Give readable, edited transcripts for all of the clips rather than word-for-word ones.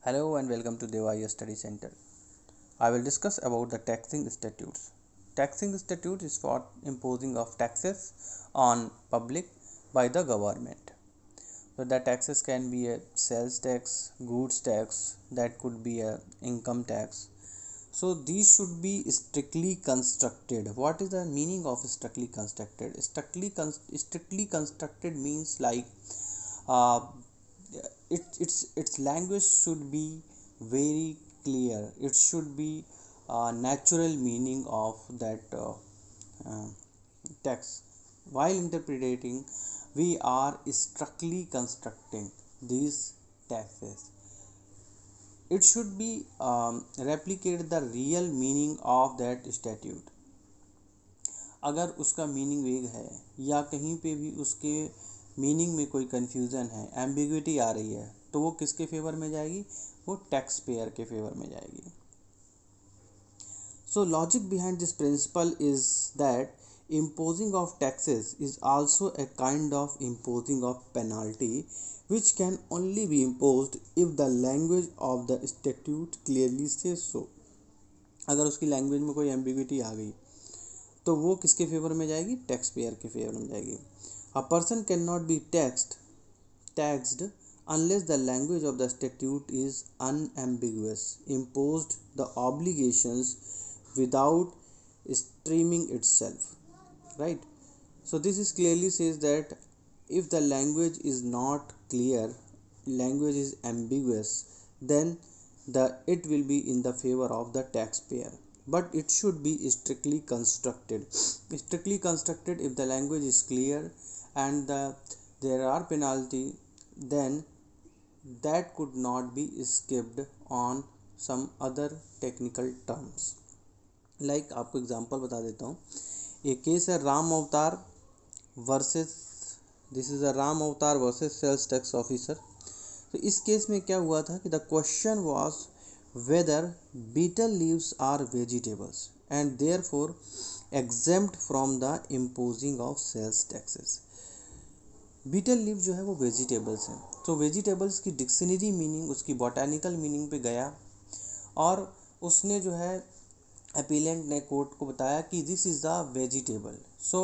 Hello and welcome to Devaya Study Center. I will discuss about the taxing statutes. Taxing statute is for imposing of taxes on public by the government. So the taxes can be a sales tax, goods tax, that could be a income tax. So these should be strictly constructed. What is the meaning of strictly constructed? Strictly constructed means like uh, its language should be very clear. It should be natural meaning of that uh, text. While interpreting, we are strictly constructing these taxes. It should be replicate the real meaning of that statute. अगर उसका meaning वेग है या कहीं पे भी उसके meaning में कोई कन्फ्यूज़न है, एम्बिग्विटी आ रही है, तो वो किसके फेवर में जाएगी? वो टैक्स पेयर के फेवर में जाएगी. So logic behind this principle is that imposing of taxes is also a kind of imposing of penalty which can only be imposed if the language of the statute clearly says so. अगर उसकी language में कोई ambiguity आ गई तो वो किसके favour में जाएगी? टैक्स पेयर के फेवर में जाएगी. A person can not be taxed unless the language of the statute is unambiguous, imposed the obligations without streaming itself, right? So this is clearly says that if the language is not clear, language is ambiguous, then it will be in the favor of the taxpayer, but it should be strictly constructed. Strictly constructed, if the language is clear and there are penalty, then that could not be skipped on some other technical terms. Like आपको example बता देता हूँ. एक case है राम अवतार versus, this is a Ram अवतार versus sales tax officer. तो इस केस में क्या हुआ था कि the question was whether betel leaves are vegetables and therefore exempt from the imposing of sales taxes. Betel leaf जो है वो वेजिटेबल्स हैं. तो वेजिटेबल्स की डिक्शनरी मीनिंग, उसकी बॉटैनिकल मीनिंग पे गया और उसने जो है अपीलेंट ने कोर्ट को बताया कि this is the vegetable. So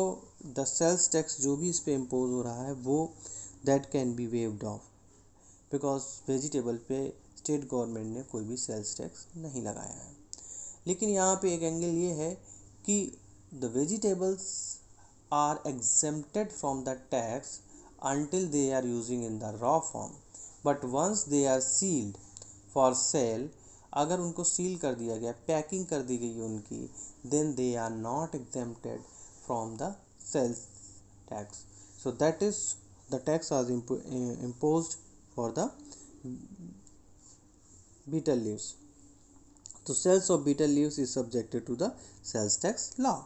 the sales tax जो भी इस पे इम्पोज हो रहा है वो that can be waived off, because vegetable पे स्टेट गवर्नमेंट ने कोई भी सेल्स टैक्स नहीं लगाया है. लेकिन यहाँ पे एक एंगल ये है कि the vegetables are exempted from the tax until they are using in the raw form, but once they are sealed for sale, अगर उनको सील कर दिया गया, पैकिंग कर दी गई उनकी, then they are not exempted from the sales tax. So that is the tax was imposed for the betel leaves. So sales of betel leaves is subjected to the sales tax law.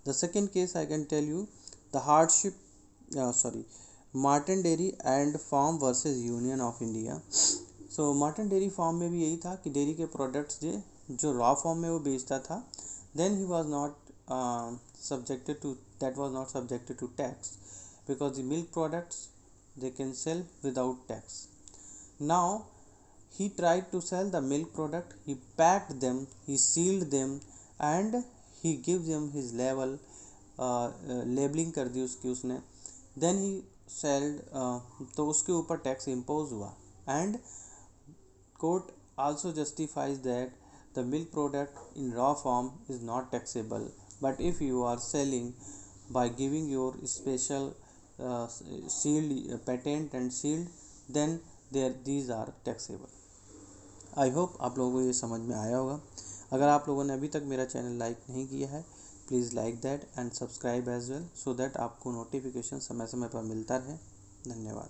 The second case I can tell you, the Martin dairy and farm versus Union of India. So Martin dairy farm में भी यही था कि dairy के products जो raw form में वो बेचता था, then he was not subjected to tax because the milk products they can sell without tax. Now he tried to sell the milk product, he packed them, he sealed them and he gives them his label, labelling कर दी उसकी उसने, then he sailed, तो उसके ऊपर tax impose हुआ. And court also justifies that the milk product in raw form is not taxable, but if you are selling by giving your special sealed patent and sealed, then these are taxable. I hope आप लोगों को ये समझ में आया होगा. अगर आप लोगों ने अभी तक मेरा चैनल लाइक नहीं किया है, please like that and subscribe as well, so that आपको नोटिफिकेशन समय समय पर मिलता रहे. धन्यवाद.